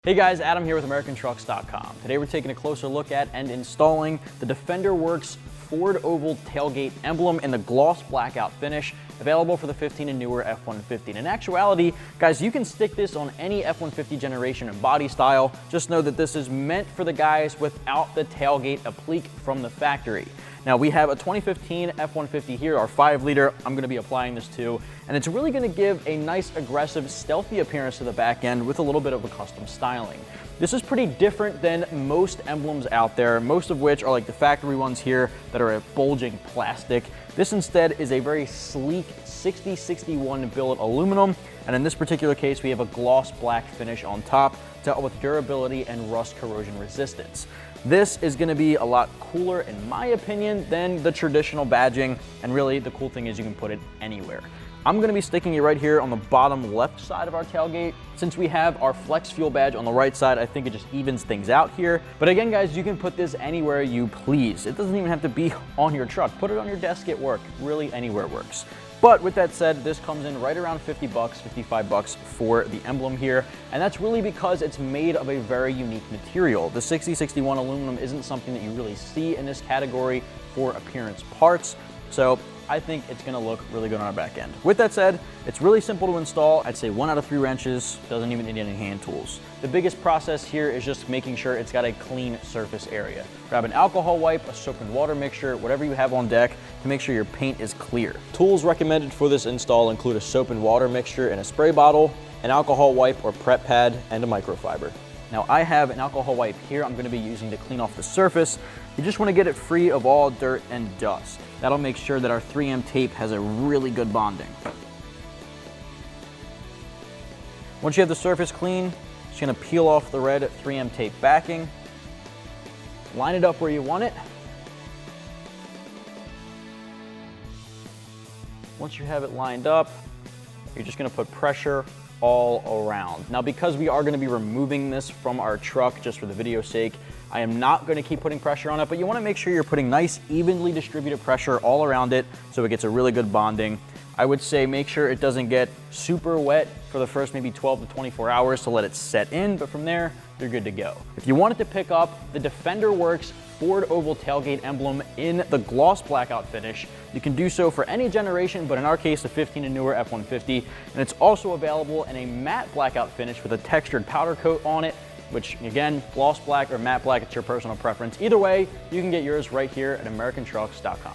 Hey guys, Adam here with AmericanTrucks.com. Today we're taking a closer look at and installing the Defenderworx Ford Oval Tailgate Emblem in the gloss blackout finish, available for the 15 and newer F-150. And in actuality, guys, you can stick this on any F-150 generation and body style. Just know that this is meant for the guys without the tailgate applique from the factory. Now we have a 2015 F-150 here, our 5-liter. I'm going to be applying this to, and it's really going to give a nice, aggressive, stealthy appearance to the back end with a little bit of a custom styling. This is pretty different than most emblems out there, most of which are like the factory ones here that are a bulging plastic. This instead is a very sleek 6061 billet aluminum, and in this particular case we have a gloss black finish on top to help with durability and rust corrosion resistance. This is going to be a lot cooler, in my opinion, than the traditional badging, and really the cool thing is you can put it anywhere. I'm going to be sticking it right here on the bottom left side of our tailgate. Since we have our flex fuel badge on the right side, I think it just evens things out here. But again, guys, you can put this anywhere you please. It doesn't even have to be on your truck. Put it on your desk at work. Really, anywhere works. But with that said, this comes in right around 50 bucks, 55 bucks for the emblem here. And that's really because it's made of a very unique material. The 6061 aluminum isn't something that you really see in this category for appearance parts. So I think it's gonna look really good on our back end. With that said, it's really simple to install. I'd say 1 out of 3 wrenches, doesn't even need any hand tools. The biggest process here is just making sure it's got a clean surface area. Grab an alcohol wipe, a soap and water mixture, whatever you have on deck to make sure your paint is clear. Tools recommended for this install include a soap and water mixture in a spray bottle, an alcohol wipe or prep pad, and a microfiber. Now I have an alcohol wipe here I'm going to be using to clean off the surface. You just want to get it free of all dirt and dust. That'll make sure that our 3M tape has a really good bonding. Once you have the surface clean, just going to peel off the red 3M tape backing. Line it up where you want it. Once you have it lined up, you're just going to put pressure all around. Now, because we are going to be removing this from our truck just for the video's sake, I am not going to keep putting pressure on it, but you want to make sure you're putting nice, evenly distributed pressure all around it so it gets a really good bonding. I would say make sure it doesn't get super wet for the first maybe 12 to 24 hours to let it set in, but from there, you're good to go. If you wanted to pick up the Defenderworx Ford Oval Tailgate Emblem in the gloss blackout finish, you can do so for any generation, but in our case, the 15 and newer F-150, and it's also available in a matte blackout finish with a textured powder coat on it, which again, gloss black or matte black, it's your personal preference. Either way, you can get yours right here at AmericanTrucks.com.